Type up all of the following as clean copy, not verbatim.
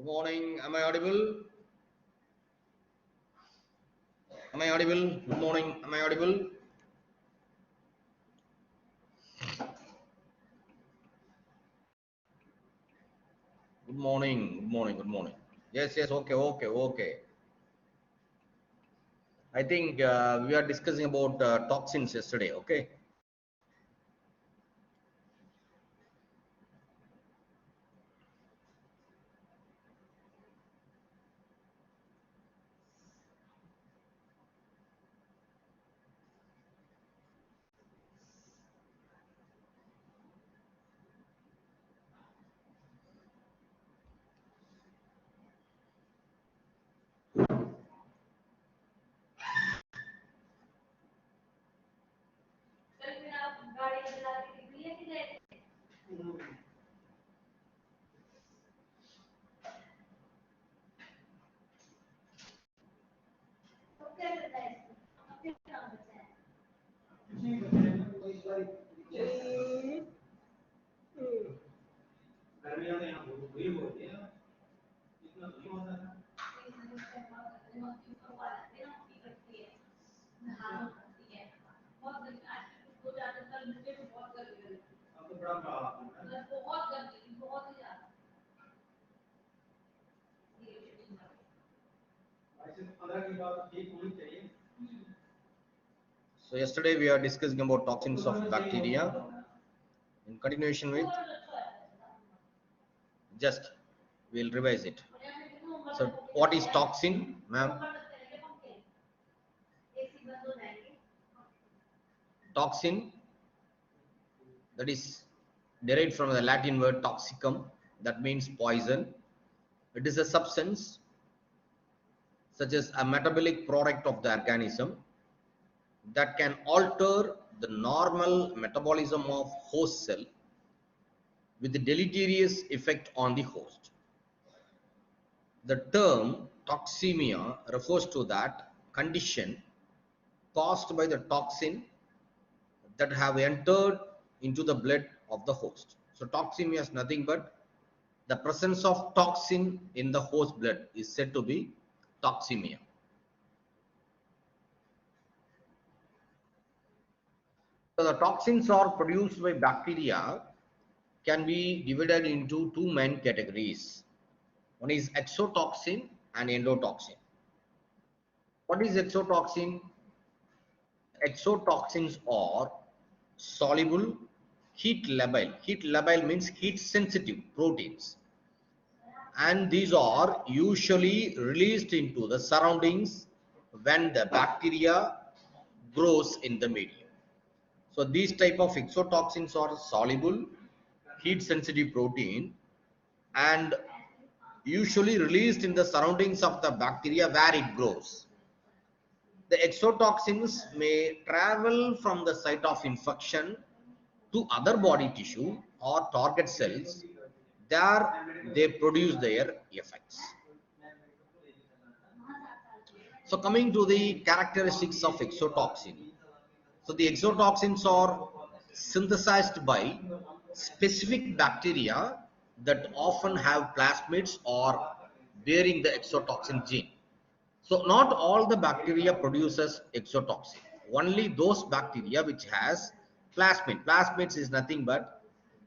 Good morning. Am I audible? Am I audible? Good morning. Am I audible? Good morning. Good morning. Good morning. Yes, yes. Okay, okay, okay. I think we are discussing about toxins yesterday. Okay. So yesterday we are discussing about toxins of bacteria. In continuation with, just we'll revise it. So what is toxin, ma'am? Toxin, that is derived from the Latin word toxicum, that means poison. It is a substance such as a metabolic product of the organism that can alter the normal metabolism of host cell with a deleterious effect on the host. The term toxemia refers to that condition caused by the toxin that have entered into the blood of the host. So toxemia is nothing but the presence of toxin in the host blood is said to be toxemia. So the toxins are produced by bacteria can be divided into two main categories. One is exotoxin and endotoxin. What is exotoxin? Exotoxins are soluble, heat labile. Heat labile means heat sensitive proteins. And these are usually released into the surroundings when the bacteria grows in the medium. So these type of exotoxins are soluble, heat sensitive protein and usually released in the surroundings of the bacteria where it grows. The exotoxins may travel from the site of infection to other body tissue or target cells. There they produce their effects. So coming to the characteristics of exotoxin. So the exotoxins are synthesized by specific bacteria that often have plasmids or bearing the exotoxin gene. So not all the bacteria produces exotoxin. Only those bacteria which has plasmid. Plasmids is nothing but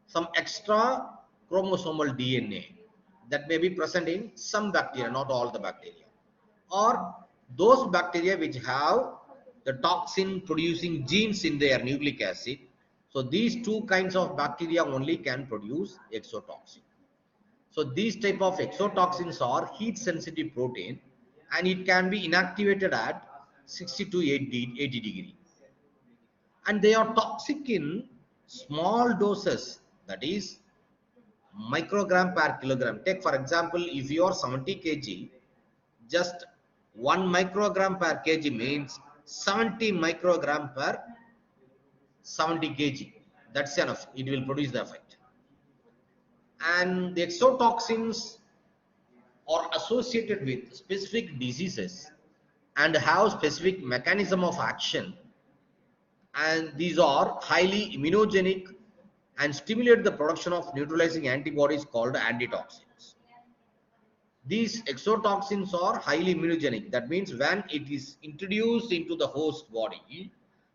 some extra chromosomal DNA that may be present in some bacteria, not all the bacteria. Or those bacteria which have the toxin producing genes in their nucleic acid. So these two kinds of bacteria only can produce exotoxin. So these type of exotoxins are heat sensitive protein and it can be inactivated at 60 to 80 degree. And they are toxic in small doses, that is microgram per kilogram. Take for example, if you are 70 kg, just 1 microgram per kg means 70 microgram per 70 kg. That's enough. It will produce the effect. And the exotoxins are associated with specific diseases and have specific mechanism of action, and these are highly immunogenic and stimulate the production of neutralizing antibodies called antitoxins. These exotoxins are highly immunogenic. That means when it is introduced into the host body,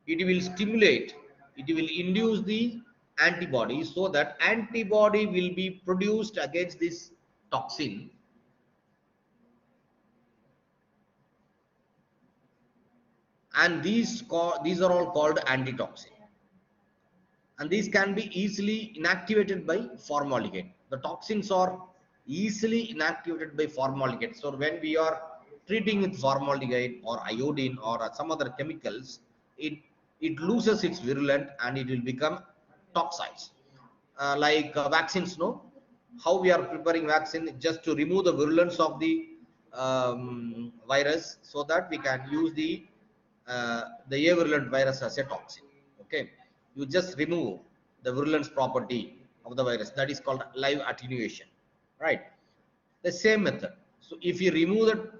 it will stimulate, it will induce the antibody, so that antibody will be produced against this toxin, and these are all called antitoxin, and these can be easily inactivated by formaldehyde. The toxins are easily inactivated by formaldehyde. So when we are treating with formaldehyde or iodine or some other chemicals, it loses its virulence and it will become toxics. Like vaccines, no? How we are preparing vaccine just to remove the virulence of the virus, so that we can use the avirulent virus as a toxin. Okay, you just remove the virulence property of the virus. That is called live attenuation, right? The same method. So if you remove the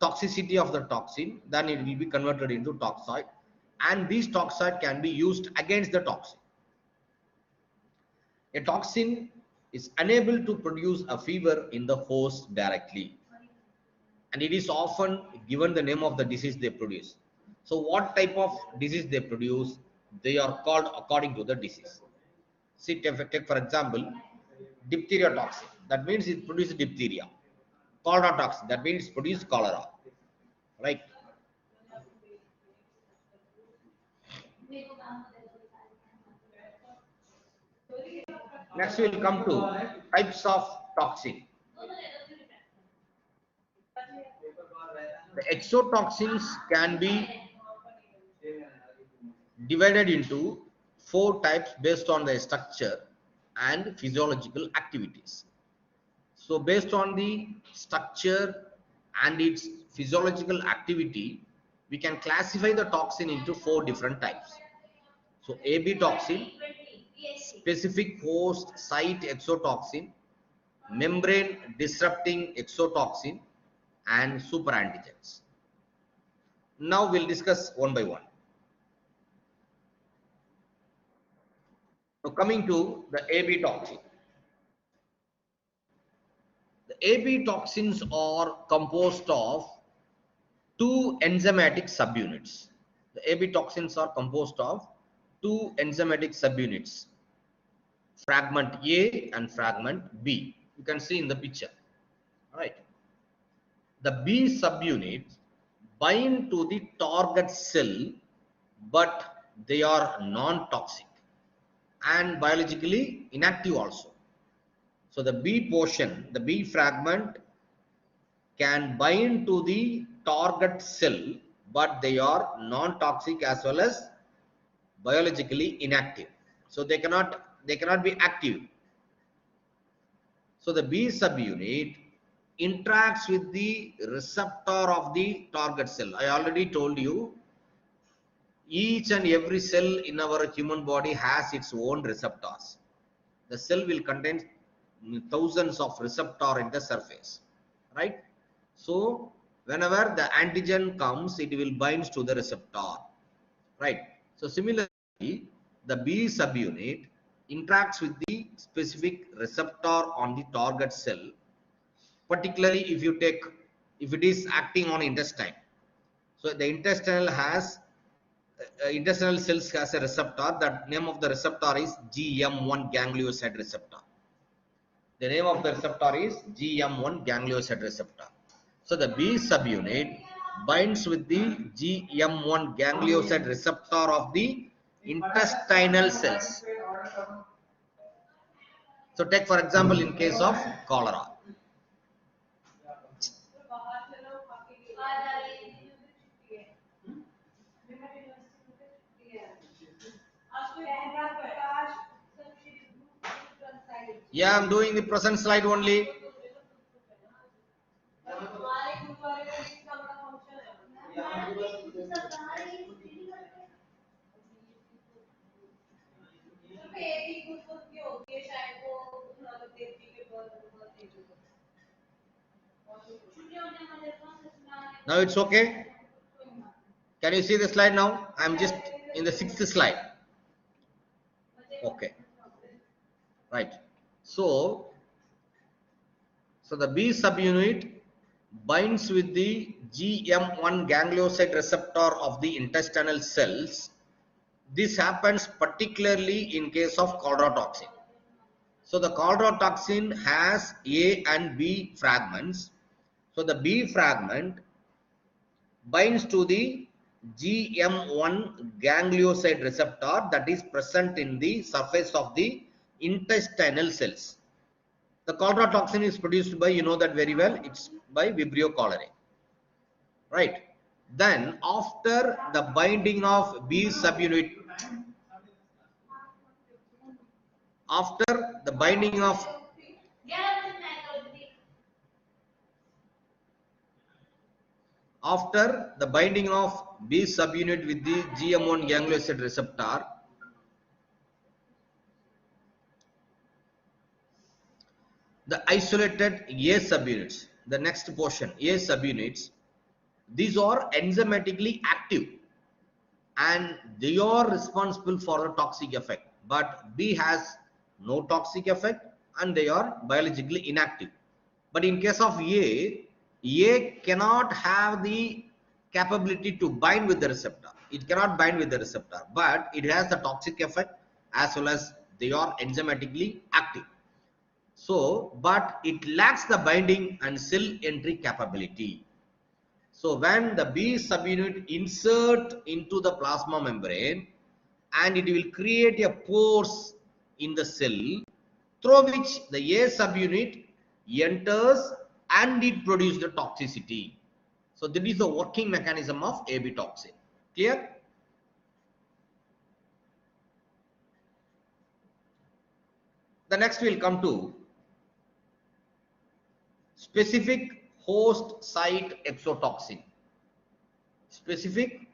toxicity of the toxin, then it will be converted into toxoid, and these toxoid can be used against the toxin. A toxin is unable to produce a fever in the host directly, and it is often given the name of the disease they produce. So what type of disease they produce, they are called according to the disease. See, take for example, diphtheria toxin. That means it produces diphtheria. Cholera toxin. That means it produces cholera. Right. Next, we will come to types of toxin. The exotoxins can be divided into four types based on their structure and physiological activities. So based on the structure and its physiological activity, we can classify the toxin into four different types. So AB toxin, specific host site exotoxin, membrane disrupting exotoxin, and superantigens. Now we'll discuss one by one. So coming to the AB toxin. The AB toxins are composed of two enzymatic subunits. The AB toxins are composed of two enzymatic subunits, fragment A and fragment B. You can see in the picture. All right. The B subunit bind to the target cell, but they are non-toxic and biologically inactive also. So the B portion, the B fragment can bind to the target cell, but they are non-toxic as well as biologically inactive. So they cannot be active. So the B subunit interacts with the receptor of the target cell. I already told you, each and every cell in our human body has its own receptors. The cell will contain thousands of receptors in the surface, right? So whenever the antigen comes, it will bind to the receptor, right? So similarly, the B subunit interacts with the specific receptor on the target cell. Particularly if it is acting on intestine. So the intestinal cells has a receptor. That name of the receptor is GM1 ganglioside receptor. The name of the receptor is GM1 ganglioside receptor. So the B subunit binds with the GM1 ganglioside receptor of the intestinal cells. So take for example in case of cholera. Yeah, I'm doing the present slide only. Now it's okay. Can you see the slide now? I'm just in the sixth slide. Okay. Right. So So the B subunit binds with the GM1 ganglioside receptor of the intestinal cells. This happens particularly in case of cholera toxin. So the cholera toxin has A and B fragments. So the B fragment binds to the GM1 ganglioside receptor that is present in the surface of the intestinal cells. The cholera toxin is produced by, you know that very well, it's by Vibrio cholerae, right? Then after the binding of B subunit, after the binding of B subunit with the GM1 ganglioside receptor, the isolated A subunits, the next portion, A subunits, these are enzymatically active and they are responsible for the toxic effect. But B has no toxic effect and they are biologically inactive. But in case of A cannot have the capability to bind with the receptor. It cannot bind with the receptor, but it has the toxic effect as well as they are enzymatically active. So, but it lacks the binding and cell entry capability. So when the B subunit insert into the plasma membrane and it will create a pores in the cell through which the A subunit enters and it produces the toxicity. So that is the working mechanism of AB toxin. Clear? The next will come to specific host site exotoxin. Specific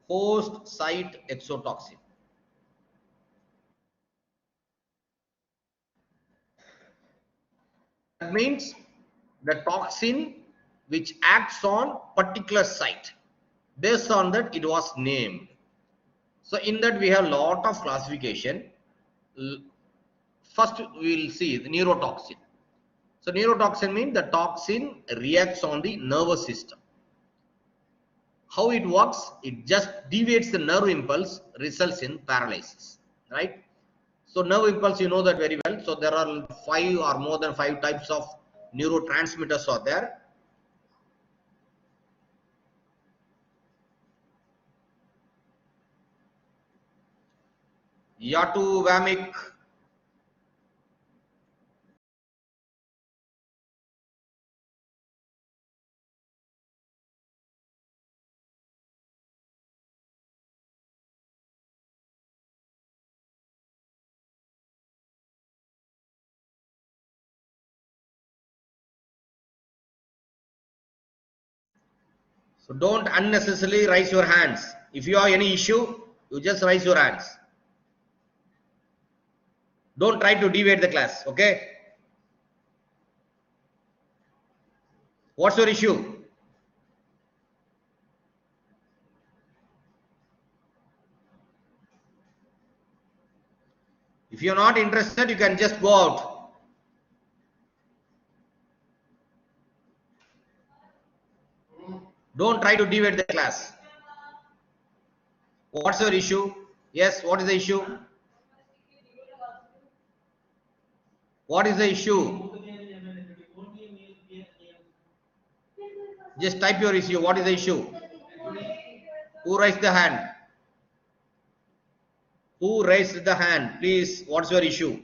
host site exotoxin. That means the toxin which acts on particular site. Based on that it was named. So in that we have a lot of classification. First we will see the neurotoxin. So neurotoxin means the toxin reacts on the nervous system. How it works? It just deviates the nerve impulse, results in paralysis, right? So nerve impulse, you know that very well. So there are 5 or more than 5 types of neurotransmitters are there. Yatu Vamic. So don't unnecessarily raise your hands. If you have any issue, you just raise your hands. Don't try to deviate the class, okay? What's your issue? If you're not interested, you can just go out. Don't try to deviate the class. What's your issue? Yes, what is the issue? What is the issue? Just type your issue. What is the issue? Who raised the hand? Who raised the hand? Please, what's your issue?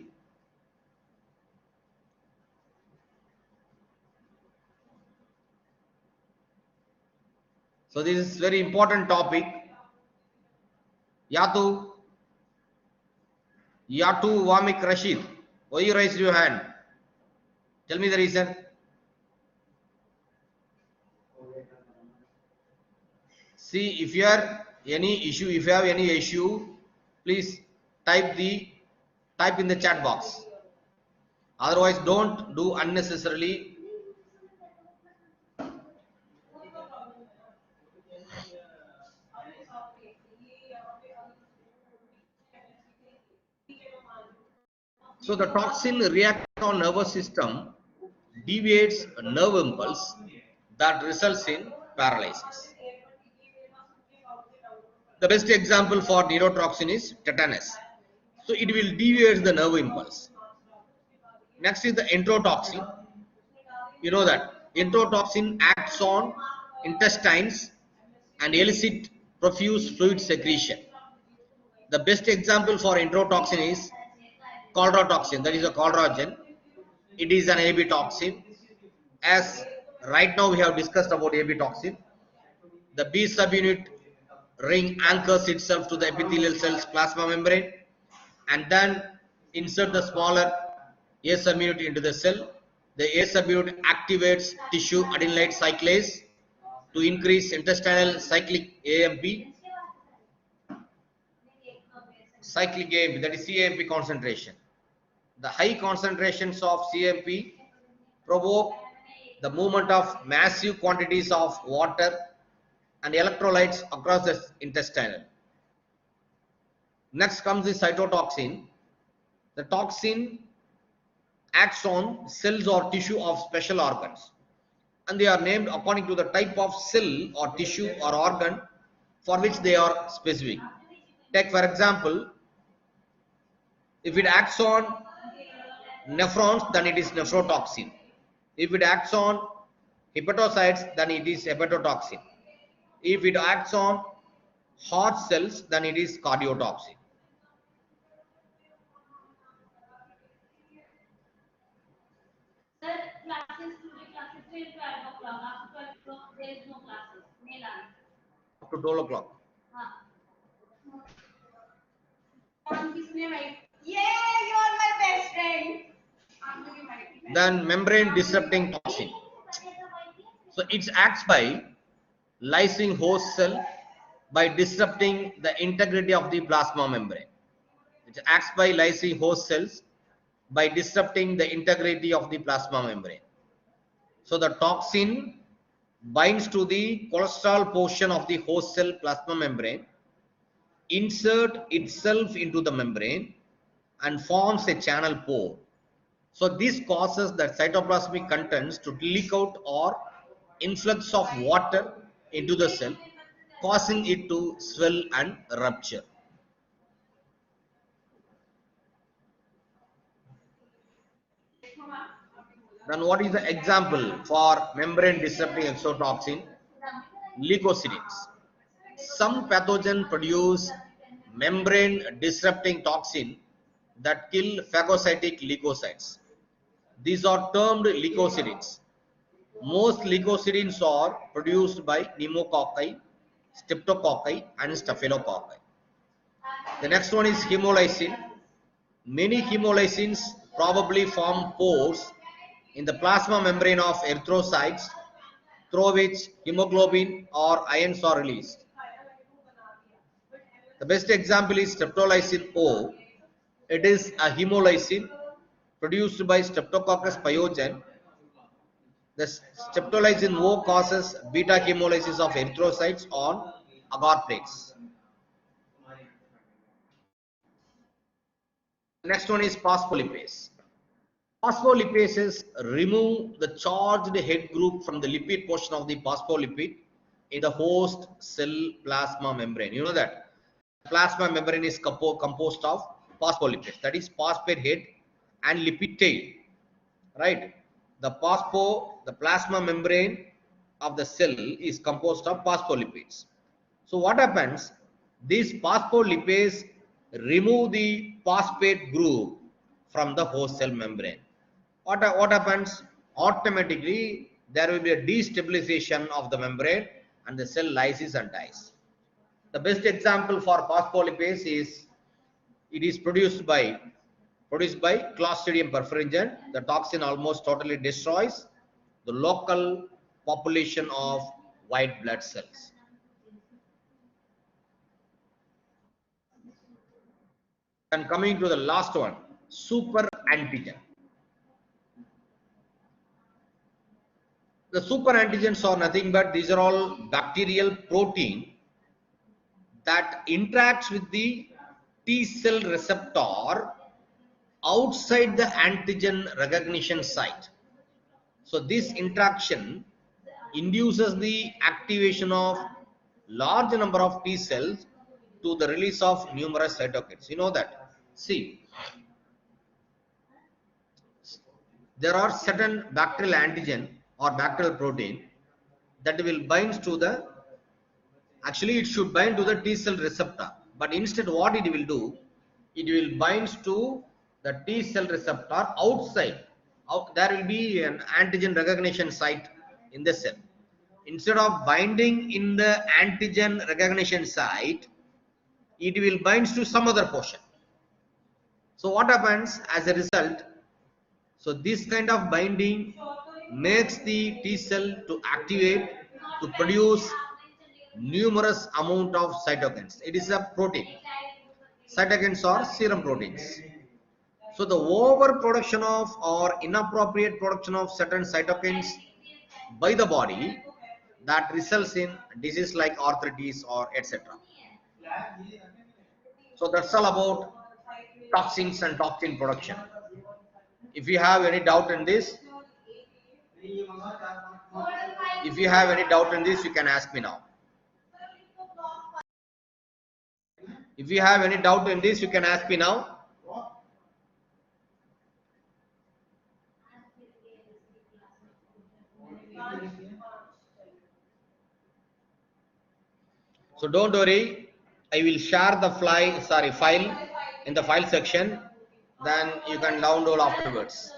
So this is very important topic. Yatu Wamik Rashid. Why you raised your hand? Tell me the reason. See, if you have any issue, please type in the chat box. Otherwise, don't do unnecessarily. So the toxin react on nervous system deviates a nerve impulse that results in paralysis. The best example for neurotoxin is tetanus. So it will deviate the nerve impulse. Next is the enterotoxin. You know that enterotoxin acts on intestines and elicit profuse fluid secretion. The best example for enterotoxin is chlorotoxin, that is a chlorogen. It is an AB toxin. As right now we have discussed about AB toxin, the B subunit ring anchors itself to the epithelial cells plasma membrane and then insert the smaller A subunit into the cell. The A subunit activates tissue adenylate cyclase to increase intestinal cyclic AMP, that is CAMP concentration. The high concentrations of CAMP provoke the movement of massive quantities of water and electrolytes across the intestine. Next comes the cytotoxin. The toxin acts on cells or tissue of special organs, and they are named according to the type of cell or tissue or organ for which they are specific. Take for example, if it acts on nephrons, then it is nephrotoxin. If it acts on hepatocytes, then it is hepatotoxin. If it acts on heart cells, then it is cardiotoxin. Up to 12 o'clock. Then membrane disrupting toxin. So it acts by lysing host cell by disrupting the integrity of the plasma membrane. It acts by lysing host cells by disrupting the integrity of the plasma membrane. So the toxin binds to the cholesterol portion of the host cell plasma membrane, insert itself into the membrane and forms a channel pore. So this causes the cytoplasmic contents to leak out or influx of water into the cell, causing it to swell and rupture. Then what is the example for membrane disrupting exotoxin? Leukocidins. Some pathogens produce membrane disrupting toxin that kill phagocytic leukocytes. These are termed leukocidins. Most leukocidins are produced by pneumococci, streptococci and staphylococci. The next one is hemolysin. Many hemolysins probably form pores in the plasma membrane of erythrocytes through which hemoglobin or ions are released. The best example is streptolysin O. It is a hemolysin produced by Streptococcus pyogenes. The streptolysin O causes beta hemolysis of erythrocytes on agar plates. The next one is phospholipase. Phospholipases remove the charged head group from the lipid portion of the phospholipid in the host cell plasma membrane. You know that plasma membrane is composed of phospholipase, that is phosphate head and lipid tail, right? The plasma membrane of the cell is composed of phospholipids. So what happens? These phospholipase remove the phosphate group from the host cell membrane. What happens? Automatically there will be a destabilization of the membrane and the cell lyses and dies. The best example for phospholipase is it is produced by Clostridium perfringens. The toxin almost totally destroys the local population of white blood cells. And coming to the last one, super antigen. The super antigens are nothing but these are all bacterial protein that interacts with the T cell receptor outside the antigen recognition site. So this interaction induces the activation of large number of T cells to the release of numerous cytokines. You know that. See, there are certain bacterial antigen or bacterial protein that will bind to the, actually it should bind to the T cell receptor, but instead what it will do, it will bind to the T cell receptor outside. There will be an antigen recognition site in the cell. Instead of binding in the antigen recognition site, it will bind to some other portion. So what happens as a result? So this kind of binding makes the T cell to activate to produce numerous amount of cytokines. It is a protein. Cytokines are serum proteins. So the overproduction of or inappropriate production of certain cytokines by the body, that results in disease like arthritis or etc. So that's all about toxins and toxin production. If you have any doubt in this, you can ask me now. If you have any doubt in this, you can ask me now. So don't worry, I will share the file in the file section, then you can download afterwards.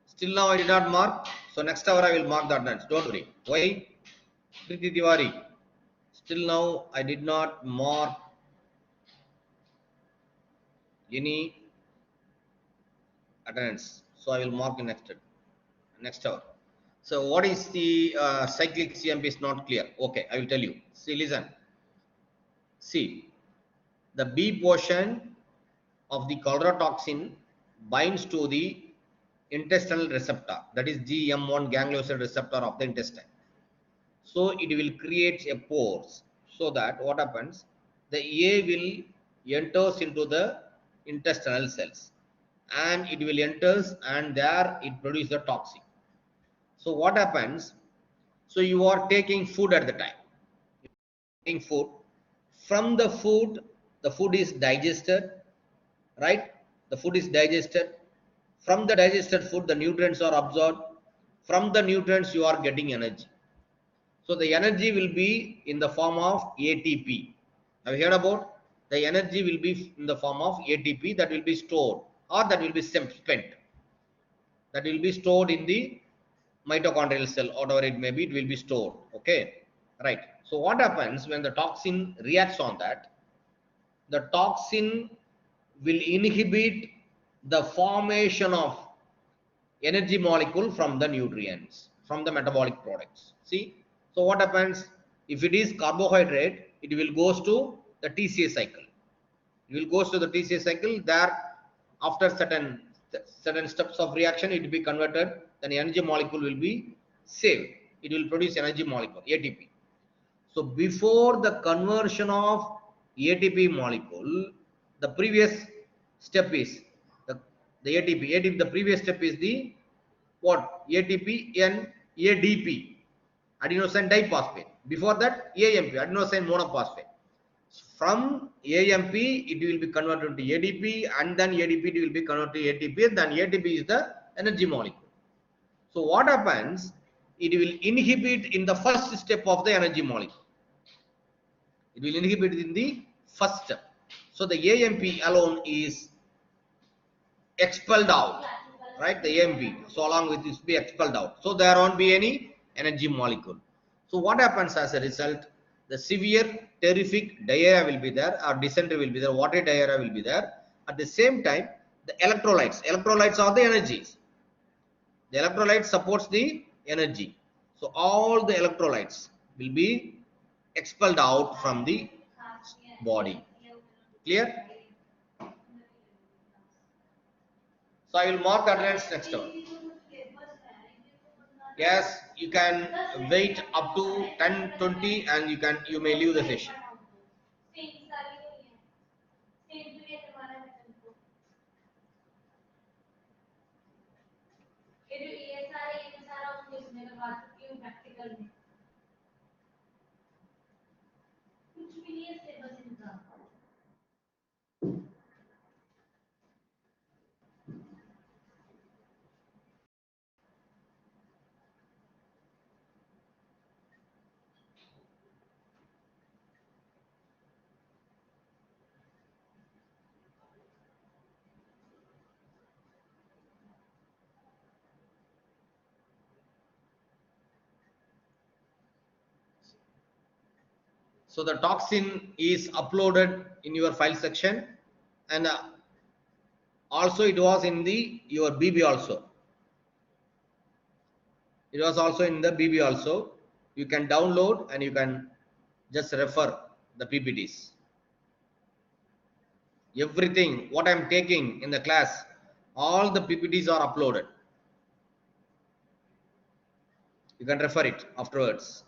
Still now I did not mark. So next hour I will mark the attendance. Don't worry. Why? Priti Tiwari. Still now I did not mark any attendance. So I will mark in next hour. So what is the cyclic CMP is not clear. Okay, I will tell you. See, listen. See, the B portion of the cholera toxin binds to the intestinal receptor, that is GM1 ganglioside receptor of the intestine. So it will create a pores, so that what happens, the A will enters into the intestinal cells and it will enters and there it produces the toxin. So what happens, so you are taking food at the time, taking food, from the food is digested, right? The food is digested. From the digested food, the nutrients are absorbed. From the nutrients, you are getting energy. So the energy will be in the form of ATP. Have you heard about? The energy will be in the form of ATP that will be stored or that will be spent. That will be stored in the mitochondrial cell, whatever it may be, it will be stored. Okay, right. So what happens when the toxin reacts on that? The toxin will inhibit the formation of energy molecule from the nutrients, from the metabolic products. See, so what happens, if it is carbohydrate, it will goes to the TCA cycle. It will goes to the TCA cycle. There, after certain steps of reaction, it will be converted. Then energy molecule will be saved. It will produce energy molecule ATP. So before the conversion of ATP molecule, the previous step is the ATP. ATP. The previous step is the what? ATP and ADP, adenosine diphosphate. Before that, AMP, adenosine monophosphate. From AMP, it will be converted to ADP, and then ADP will be converted to ATP, and then ATP is the energy molecule. So what happens? It will inhibit in the first step of the energy molecule. It will inhibit in the first step. So the AMP alone is expelled out, right? The AMP, so along with this be expelled out. So there won't be any energy molecule. So what happens as a result? The severe terrific diarrhea will be there, or dysentery will be there, watery diarrhea will be there. At the same time, the electrolytes are the energies. The electrolyte supports the energy. So all the electrolytes will be expelled out from the body. Clear? So I will mark the attendance next hour. Yes, you can wait up to 10:20 and you may leave the session. So the toxin is uploaded in your file section, and also it was in the your BB also. It was also in the BB also. You can download and you can just refer the PPTs. Everything what I am taking in the class, all the PPTs are uploaded. You can refer it afterwards.